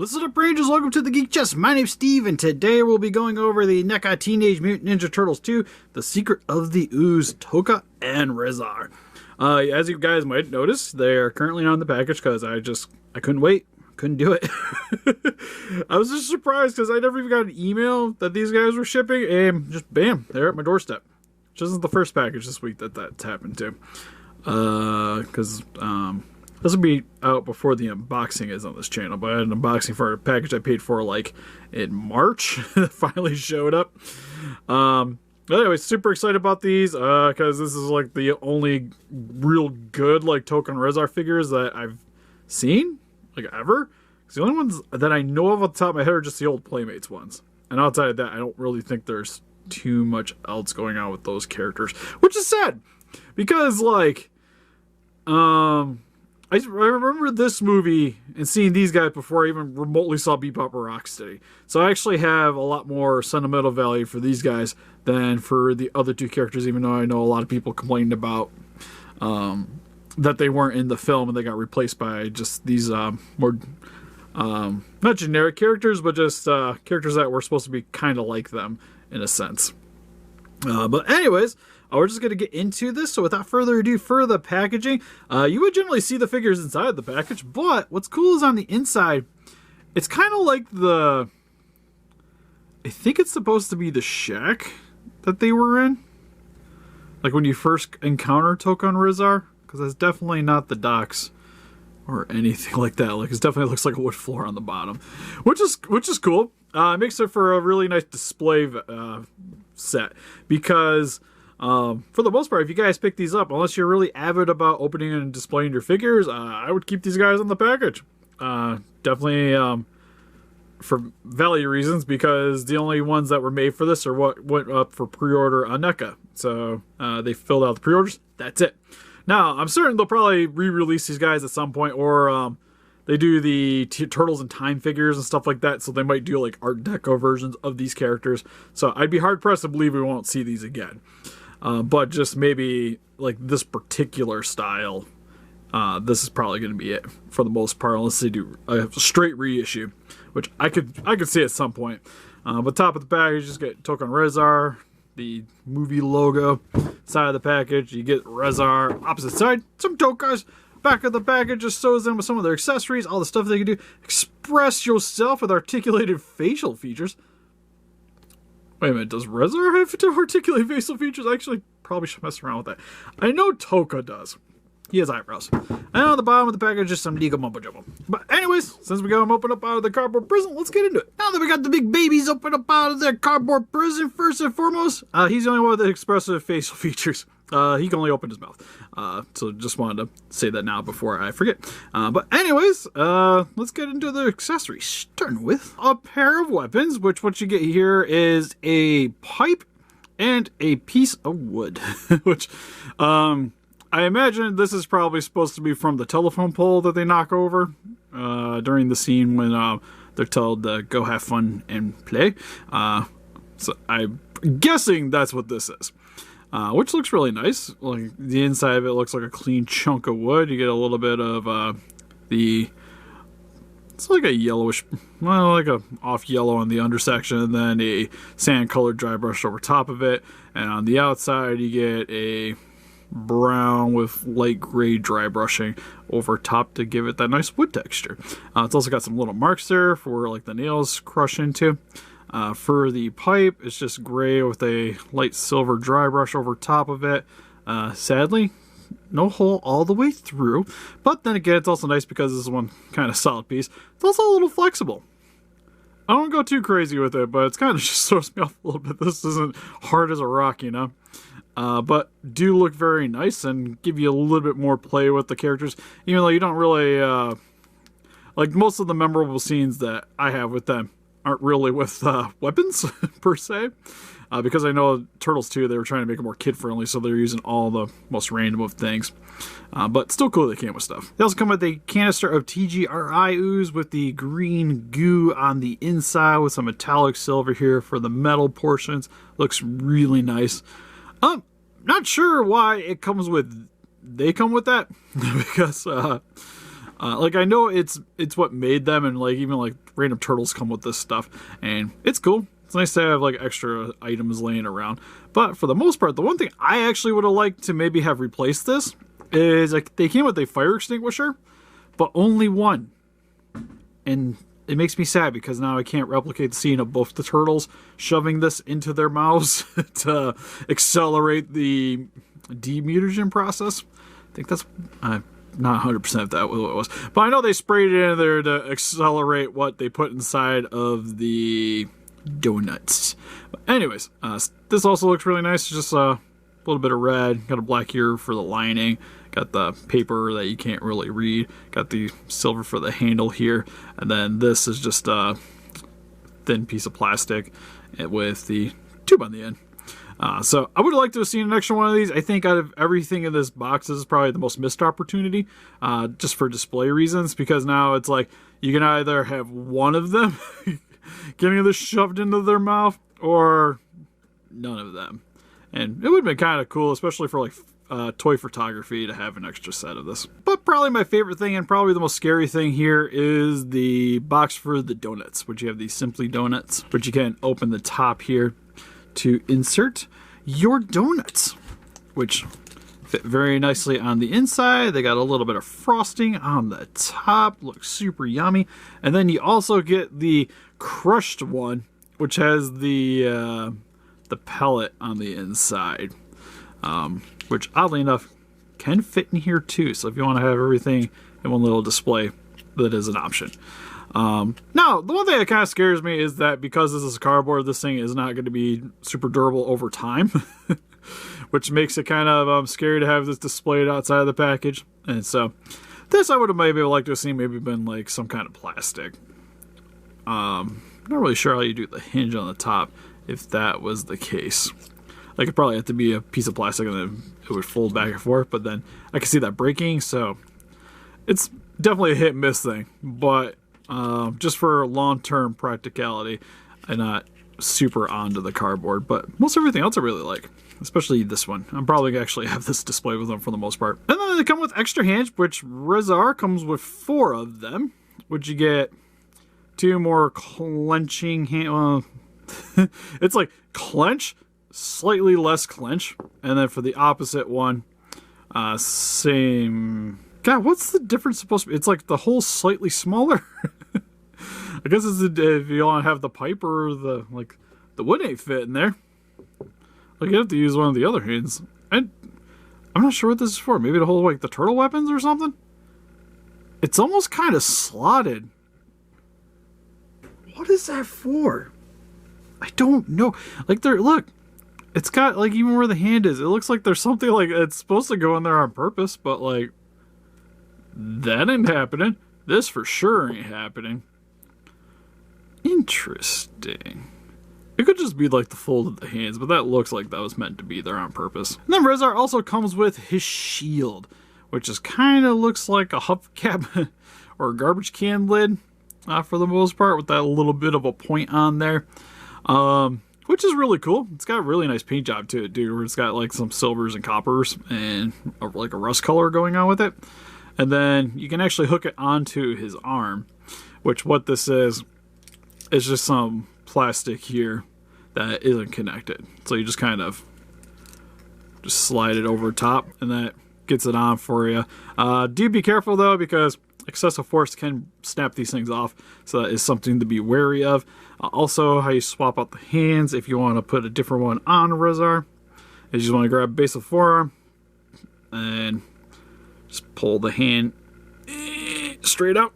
Listen up, Rangers. Welcome to the Geek Chest. My name's Steve, and today we'll be going over the NECA Teenage Mutant Ninja Turtles 2, The Secret of the Ooze, Tokka and Razhar. As you guys might notice, they're currently on the package because I couldn't wait. Couldn't do it. I was just surprised because I never even got an email that these guys were shipping, and just bam, they're at my doorstep. Which isn't the first package this week that's happened to. Because this will be out before the unboxing is on this channel, but I had an unboxing for a package I paid for like in March. It finally showed up. But anyway, super excited about these because this is like the only real good like Tokka and Razhar figures that I've seen like ever. Because the only ones that I know of on the top of my head are just the old Playmates ones, and outside of that, I don't really think there's too much else going on with those characters, which is sad because like I remember this movie and seeing these guys before I even remotely saw Bebop or Rocksteady. So I actually have a lot more sentimental value for these guys than for the other two characters, even though I know a lot of people complained about that they weren't in the film and they got replaced by just these more, not generic characters, but just characters that were supposed to be kind of like them in a sense. But anyways, we're just going to get into this, so without further ado, for the packaging, you would generally see the figures inside the package, but what's cool is on the inside, it's kind of like I think it's supposed to be the shack that they were in, like when you first encounter Tokka and Razhar, because that's definitely not the docks or anything like that. Like, it definitely looks like a wood floor on the bottom, which is cool. It makes it for a really nice display set, because for the most part, if you guys pick these up, unless you're really avid about opening and displaying your figures, I would keep these guys in the package. Definitely for value reasons, because the only ones that were made for this are what went up for pre-order on NECA. So they filled out the pre-orders. That's it. Now, I'm certain they'll probably re-release these guys at some point, or they do the Turtles in Time figures and stuff like that, so they might do like Art Deco versions of these characters. So I'd be hard-pressed to believe we won't see these again. But just maybe like this particular style, this is probably going to be it for the most part, unless they do a straight reissue, which I could see at some point. But top of the package, just get Tokka and Razhar, the movie logo. Side of the package, you get Razhar. Opposite side, some Tokkas. Back of the package just shows them with some of their accessories, all the stuff they can do. Express yourself with articulated facial features. Wait a minute, does Rahzar have articulated facial features? I actually probably should mess around with that. I know Tokka does. He has eyebrows. And on the bottom of the package, just some legal mumbo jumbo. But anyways, since we got him open up out of the cardboard prison, let's get into it. Now that we got the big babies open up out of their cardboard prison, first and foremost, he's the only one with the expressive facial features. He can only open his mouth. So just wanted to say that now before I forget. But anyways, let's get into the accessories. Starting with a pair of weapons, which what you get here is a pipe and a piece of wood. Which, I imagine this is probably supposed to be from the telephone pole that they knock over during the scene when they're told to go have fun and play. So I'm guessing that's what this is. Which looks really nice. Like, the inside of it looks like a clean chunk of wood. You get a little bit of it's like a yellowish, well, like a off yellow on the undersection, and then a sand colored dry brush over top of it. And on the outside, you get a brown with light gray dry brushing over top to give it that nice wood texture. It's also got some little marks there for like the nails crush into. For the pipe, it's just gray with a light silver dry brush over top of it. Sadly, no hole all the way through. But then again, it's also nice because this is one kind of solid piece. It's also a little flexible. I don't go too crazy with it, but it's kind of just throws me off a little bit. This isn't hard as a rock, you know. But do look very nice and give you a little bit more play with the characters. Even though you don't really, like most of the memorable scenes that I have with them aren't really with weapons per se, because I know Turtles 2 they were trying to make it more kid friendly, so they're using all the most random of things, but still cool they came with stuff. They also come with a canister of TGRI ooze with the green goo on the inside with some metallic silver here for the metal portions. Looks really nice. Not sure why it comes with, they come with that because Like, I know it's what made them, and like even like random turtles come with this stuff, and it's cool. It's nice to have like extra items laying around. But for the most part, the one thing I actually would have liked to maybe have replaced this is like they came with a fire extinguisher, but only one. And it makes me sad because now I can't replicate the scene of both the turtles shoving this into their mouths to accelerate the demutagen process. I think that's not 100% if that was what it was. But I know they sprayed it in there to accelerate what they put inside of the donuts. But anyways, this also looks really nice. It's just a little bit of red. Got a black here for the lining. Got the paper that you can't really read. Got the silver for the handle here. And then this is just a thin piece of plastic with the tube on the end. So I would have liked to have seen an extra one of these. I think out of everything in this box, this is probably the most missed opportunity, just for display reasons, because now it's like you can either have one of them getting this shoved into their mouth or none of them. And it would have been kind of cool, especially for like toy photography, to have an extra set of this. But probably my favorite thing and probably the most scary thing here is the box for the donuts, which you have these Simply Donuts, which you can open the top here to insert your donuts, which fit very nicely on the inside. They got a little bit of frosting on the top, looks super yummy. And then you also get the crushed one, which has the pellet on the inside, which oddly enough can fit in here too. So if you want to have everything in one little display, that is an option. Now, the one thing that kind of scares me is that because this is cardboard, this thing is not going to be super durable over time, which makes it kind of scary to have this displayed outside of the package. And so this I would have maybe liked to have seen maybe been like some kind of plastic. Not really sure how you do the hinge on the top if that was the case. Like, it'd probably have to be a piece of plastic and then it would fold back and forth, but then I can see that breaking, so it's definitely a hit and miss thing. But just for long-term practicality, I'm not super onto the cardboard, but most everything else I really like, especially this one. I'm probably gonna actually have this displayed with them for the most part. And then they come with extra hands, which Rahzar comes with 4 of them, which you get 2 more clenching hand. It's like clench, slightly less clench, and then for the opposite one, same. God, what's the difference supposed to be? It's like the hole slightly smaller. I guess it's if you want to have the pipe or the wood ain't fit in there. Like, you have to use one of the other hands. I'm not sure what this is for. Maybe to hold like the turtle weapons or something. It's almost kind of slotted. What is that for? I don't know. Like, look, it's got like even where the hand is. It looks like there's something like it's supposed to go in there on purpose, but like that ain't happening. This for sure ain't happening. Interesting. It could just be like the fold of the hands, but that looks like that was meant to be there on purpose. And then Rahzar also comes with his shield, which is kind of looks like a hubcap or a garbage can lid for the most part, with that little bit of a point on there, which is really cool. It's got a really nice paint job to it, dude, where it's got like some silvers and coppers and like a rust color going on with it. And then you can actually hook it onto his arm, which what this is just some plastic here that isn't connected. So you just kind of just slide it over top and that gets it on for you. Do be careful though, because excessive force can snap these things off. So that is something to be wary of. Also, how you swap out the hands if you want to put a different one on Rahzar is you just want to grab the base of the forearm and just pull the hand straight out.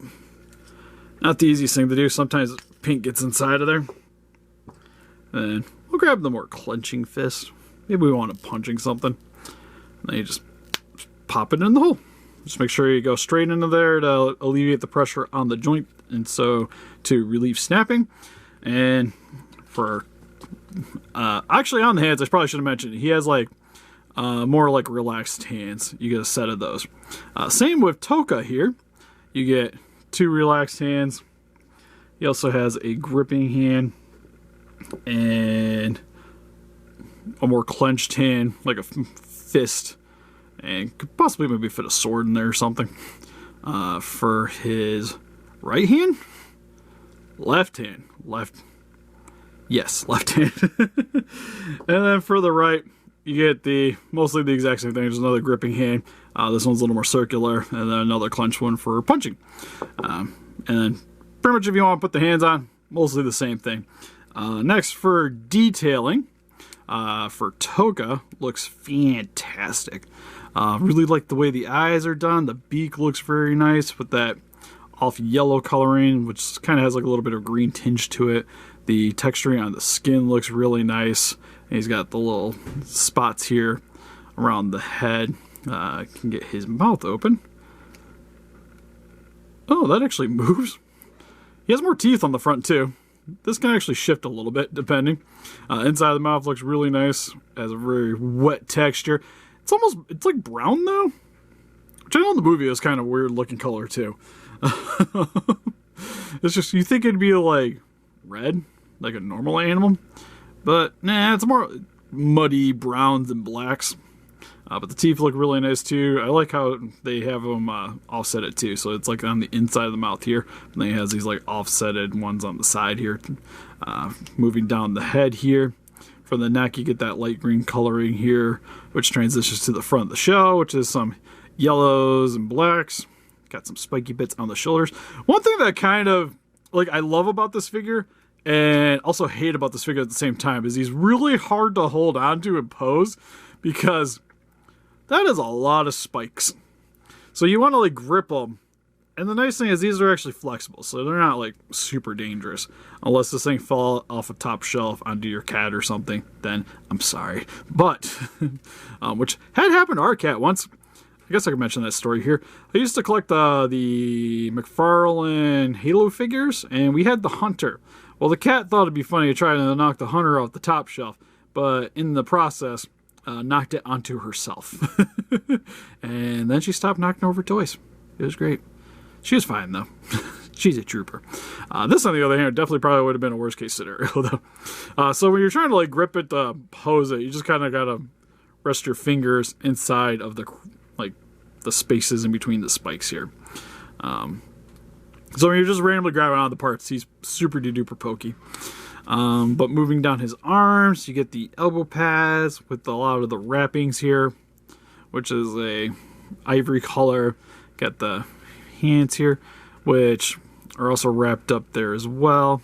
Not the easiest thing to do. Sometimes paint gets inside of there. And we'll grab the more clenching fist. Maybe we want it punching something. And then you just pop it in the hole. Just make sure you go straight into there to alleviate the pressure on the joint, and so to relieve snapping. And for actually on the hands, I probably should have mentioned he has like more like relaxed hands. You get a set of those. Same with Tokka here. You get 2 relaxed hands. He also has a gripping hand and a more clenched hand, like a fist, and could possibly maybe fit a sword in there or something. For his right hand? Left hand. Yes, left hand. And then for the right, you get mostly the exact same thing. There's another gripping hand. This one's a little more circular, and then another clench one for punching. And then pretty much if you want to put the hands on, mostly the same thing. Next, for detailing, for Tokka, looks fantastic. Really like the way the eyes are done. The beak looks very nice with that off yellow coloring, which kind of has like a little bit of green tinge to it. The texturing on the skin looks really nice. And he's got the little spots here around the head. Can get his mouth open. Oh, that actually moves. He has more teeth on the front too. This can actually shift a little bit depending. Inside of the mouth looks really nice. Has a very wet texture. It's like brown though, which I know in the movie is kind of weird looking color too. It's just, you think it'd be like red, like a normal animal, but nah, it's more muddy browns and blacks. But the teeth look really nice too. I like how they have them offset it too, so it's like on the inside of the mouth here, and then he has these like offsetted ones on the side here. Moving down the head here. For the neck, you get that light green coloring here, which transitions to the front of the shell, which is some yellows and blacks. Got some spiky bits on the shoulders. One thing that kind of, like, I love about this figure, and also hate about this figure at the same time, is he's really hard to hold on to and pose, because that is a lot of spikes. So you want to, like, grip them. And the nice thing is these are actually flexible, so they're not like super dangerous. Unless this thing fall off a top shelf onto your cat or something, then I'm sorry. But, which had happened to our cat once. I guess I could mention that story here. I used to collect the McFarlane Halo figures, and we had the Hunter. Well, the cat thought it'd be funny to try to knock the Hunter off the top shelf, but in the process, knocked it onto herself. And then she stopped knocking over toys. It was great. She was fine, though. She's a trooper. This, on the other hand, definitely probably would have been a worst case scenario, though. So when you're trying to like grip it to pose it, you just kind of gotta rest your fingers inside of the spaces in between the spikes here. So when you're just randomly grabbing on the parts, he's super duper pokey. But moving down his arms, you get the elbow pads with a lot of the wrappings here, which is a ivory color. Got the hands here, which are also wrapped up there as well.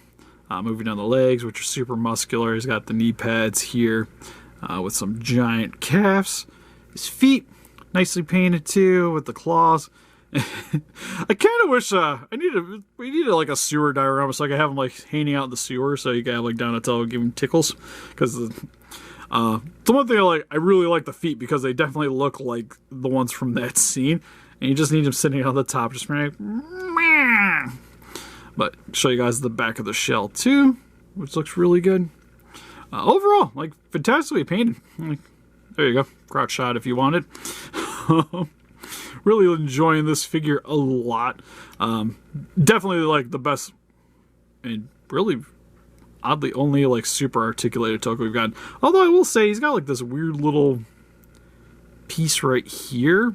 Moving down the legs, which are super muscular. He's got the knee pads here with some giant calves. His feet, nicely painted too, with the claws. I kind of wish we needed like a sewer diorama so I could have him like hanging out in the sewer, so you can have like Donatello give him tickles. Because the one thing I really like the feet, because they definitely look like the ones from that scene. And you just need him sitting on the top, just like, meh. But show you guys the back of the shell too, which looks really good. Overall, like, fantastically painted. Like, there you go, crouch shot if you wanted. Really enjoying this figure a lot. Definitely like the best, and really oddly only like super articulated Tokka we've gotten. Although I will say he's got like this weird little piece right here,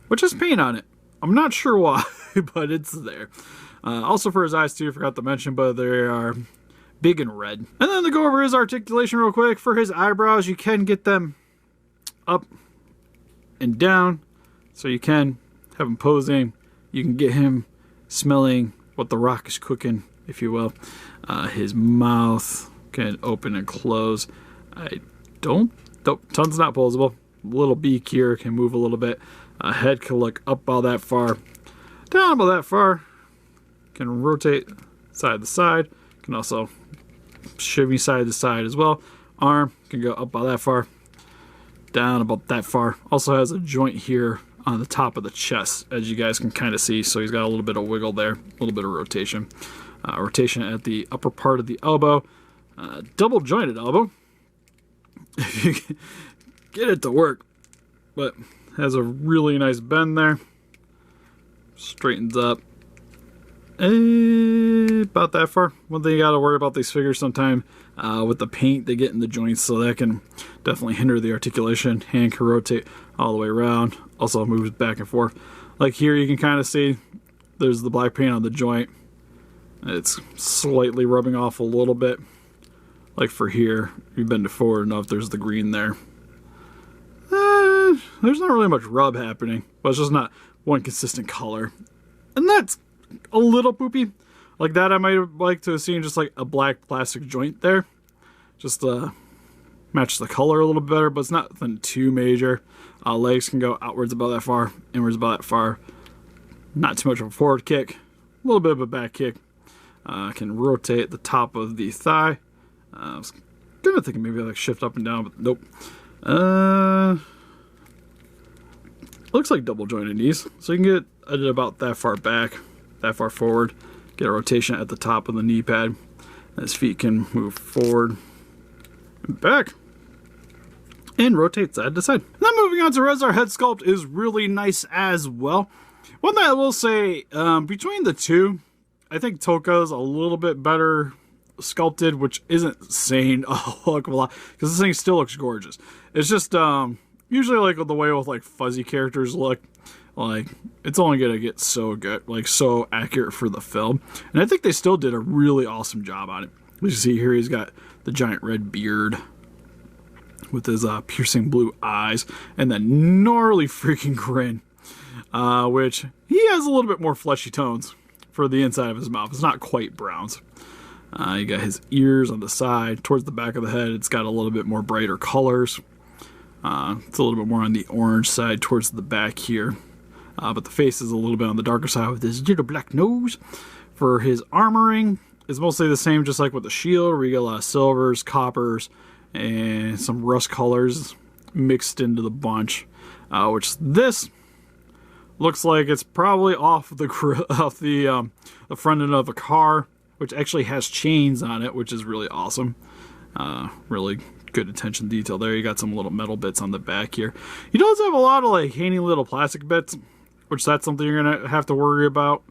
which has paint on it. I'm not sure why, but it's there. Also for his eyes too, I forgot to mention, but they are big and red. And then to go over his articulation real quick, for his eyebrows, you can get them up and down. So you can have him posing. You can get him smelling what the rock is cooking, if you will. His mouth can open and close. Tongue's not posable. Little beak here can move a little bit. Head can look up about that far, down about that far. Can rotate side to side. Can also shimmy side to side as well. Arm can go up about that far, down about that far. Also has a joint here on the top of the chest, as you guys can kind of see. So he's got a little bit of wiggle there, a little bit of rotation. Rotation at the upper part of the elbow. Double jointed elbow. If you can get it to work. But has a really nice bend there. Straightens up. About that far. One thing you gotta worry about these figures sometime with the paint they get in the joints, so that can definitely hinder the articulation. Hand can rotate all the way around. Also moves back and forth Like here you can kind of see there's the black paint on the joint. It's slightly rubbing off a little bit. Like for here, you bend it forward enough, there's the green there. There's not really much rub happening, but it's just not one consistent color. And that's a little poopy. Like that I might have liked to have seen just like a black plastic joint there. Just match the color a little bit better, but it's not nothing too major. Legs can go outwards about that far, inwards about that far. Not too much of a forward kick, a little bit of a back kick. Can rotate the top of the thigh. I was kind of thinking maybe like shift up and down, but nope. Looks like double jointed knees, so you can get it about that far back, that far forward. Get a rotation at the top of the knee pad. His feet can move forward and back and rotate side to side. Now moving on to Rahzar, head sculpt is really nice as well. One thing I will say, between the two, I think Tokka's a little bit better sculpted, which isn't saying a whole heck of a lot, because this thing still looks gorgeous. It's just, usually like the way with like fuzzy characters look, like it's only gonna get so good, like so accurate for the film. And I think they still did a really awesome job on it. As you see here, he's got the giant red beard with his piercing blue eyes and that gnarly freaking grin, which he has a little bit more fleshy tones for the inside of his mouth. It's not quite browns. You got his ears on the side. Towards the back of the head, it's got a little bit more brighter colors. It's a little bit more on the orange side towards the back here. But the face is a little bit on the darker side with his little black nose. For his armoring, it's mostly the same, just like with the shield, where you get a lot of silvers, coppers, and some rust colors mixed into the bunch. Which this looks like it's probably off the front end of a car, which actually has chains on it, which is really awesome. Really good attention to detail there. You got some little metal bits on the back here. He does have a lot of like hanging little plastic bits, which that's something you're gonna have to worry about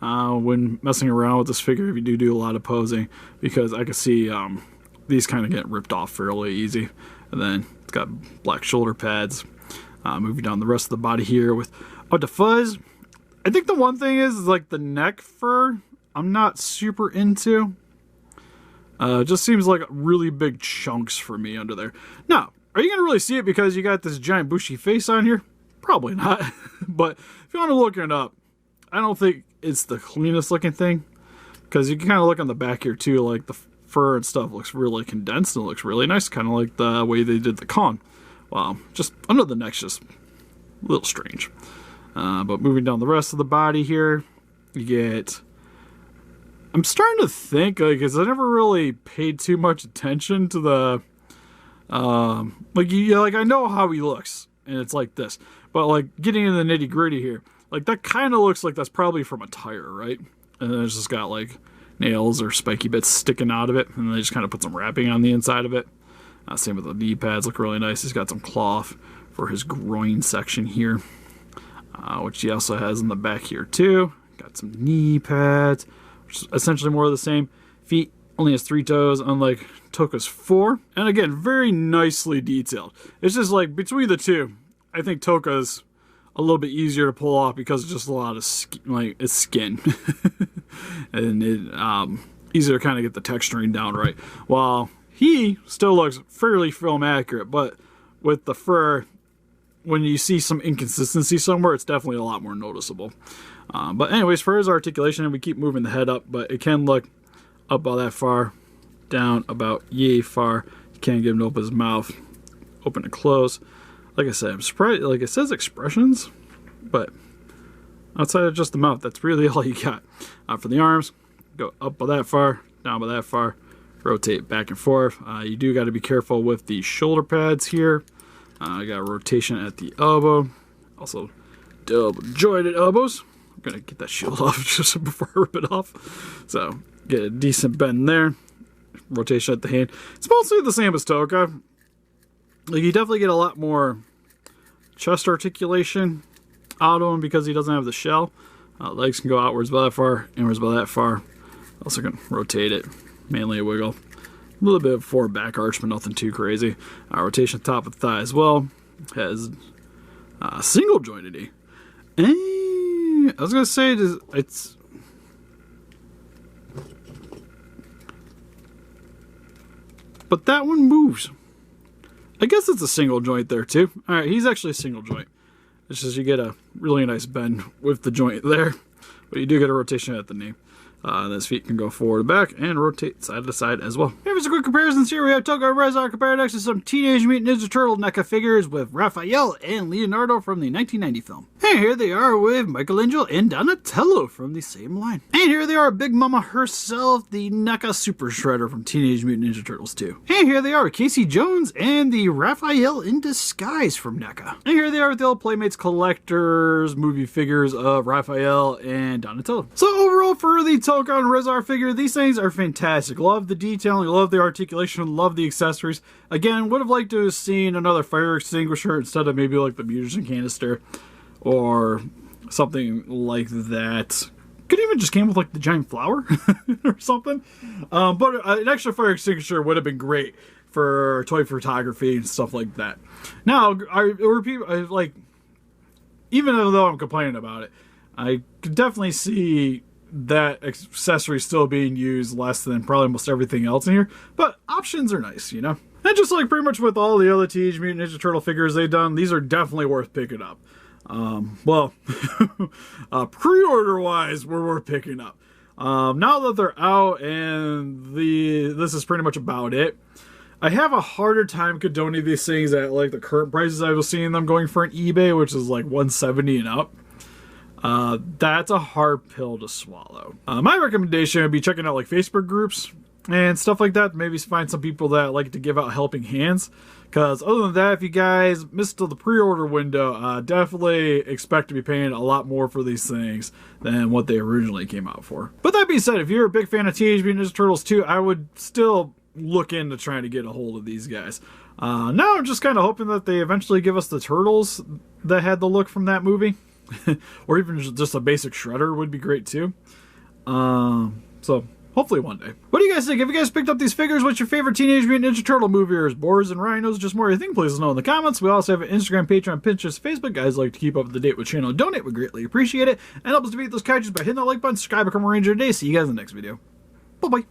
when messing around with this figure if you do a lot of posing, because I can see these kind of get ripped off fairly easy. And then it's got black shoulder pads. Moving down the rest of the body here with the fuzz. I think the one thing is like the neck fur I'm not super into. Just seems like really big chunks for me under there. Now, are you going to really see it because you got this giant bushy face on here? Probably not. But if you want to look it up, I don't think it's the cleanest looking thing. Because you can kind of look on the back here too, like the fur and stuff looks really condensed and it looks really nice. Kind of like the way they did the Kong. Wow, just under the neck's just a little strange. But moving down the rest of the body here, you get... I'm starting to think, like, because I never really paid too much attention to the, like I know how he looks, and it's like this, but like getting in the nitty gritty here, like that kind of looks like that's probably from a tire, right? And then it's just got like nails or spiky bits sticking out of it, and they just kind of put some wrapping on the inside of it. Same with the knee pads, look really nice. He's got some cloth for his groin section here, which he also has in the back here too. Got some knee pads. Essentially more of the same. Feet only has 3 toes, unlike Tokka's 4. And again, very nicely detailed. It's just like between the two, I think Tokka's a little bit easier to pull off because it's just a lot of skin, like it's skin, and it easier to kind of get the texturing down right. While he still looks fairly film accurate, but with the fur, when you see some inconsistency somewhere, it's definitely a lot more noticeable. But anyways, for his articulation, and we keep moving the head up, but it can look up about that far, down about yay far. You can't get him to open his mouth, open and close. Like I said, I'm surprised, like it says expressions, but outside of just the mouth, that's really all you got. For the arms, go up about that far, down about that far, rotate back and forth. You do got to be careful with the shoulder pads here. I got a rotation at the elbow, also double jointed elbows. I'm gonna get that shield off just before I rip it off. So get a decent bend there. Rotation at the hand. It's mostly the same as Tokka. Like you definitely get a lot more chest articulation out of him because he doesn't have the shell. Legs can go outwards about that far, inwards about that far. Also can rotate it, mainly a wiggle. A little bit of forward back arch, but nothing too crazy. Rotation at the top of the thigh as well. Has single jointed knee. And I was gonna say it's. But that one moves. I guess it's a single joint there too. Alright, he's actually a single joint. It's just you get a really nice bend with the joint there. But you do get a rotation at the knee. And his feet can go forward and back and rotate side to side as well. Here's a quick comparison. Here we have Tokka and Razhar compared next to some Teenage Mutant Ninja Turtle NECA figures with Raphael and Leonardo from the 1990 film. And here they are with Michelangelo and Donatello from the same line. And here they are, Big Mama herself, the NECA Super Shredder from Teenage Mutant Ninja Turtles 2. And here they are, Casey Jones and the Raphael in disguise from NECA. And here they are with the old Playmates collectors movie figures of Raphael and Donatello. So overall for the Tokka and Razhar figure, these things are fantastic. Love the detailing, love the articulation, love the accessories. Again, would have liked to have seen another fire extinguisher instead of maybe like the mutagen canister or something like that. Could even just came with like the giant flower or something. But an extra fire extinguisher would have been great for toy photography and stuff like that. Now, even though I'm complaining about it, I could definitely see that accessory still being used less than probably almost everything else in here. But options are nice, you know? And just like pretty much with all the other Teenage Mutant Ninja Turtle figures they've done, these are definitely worth picking up. Pre-order wise, we're worth picking up. Now that they're out and this is pretty much about it. I have a harder time condoning these things at like the current prices I was seeing them going for on eBay, which is like $170 and up. That's a hard pill to swallow. My recommendation would be checking out like Facebook groups and stuff like that. Maybe find some people that like to give out helping hands. Because other than that, if you guys missed the pre-order window, definitely expect to be paying a lot more for these things than what they originally came out for. But that being said, if you're a big fan of Teenage Mutant Ninja Turtles 2, I would still look into trying to get a hold of these guys. Now I'm just kind of hoping that they eventually give us the Turtles that had the look from that movie. Or even just a basic Shredder would be great too. So hopefully one day. What do you guys think? Have you guys picked up these figures? What's your favorite Teenage Mutant Ninja Turtle movie? Or Boars and Rhinos? Just more of your thing? Please let us know in the comments. We also have an Instagram, Patreon, Pinterest, Facebook. Guys like to keep up to date with channel donate. We greatly appreciate it. And help us defeat those kaijus by hitting that like button, subscribe, become a ranger today. See you guys in the next video. Bye bye.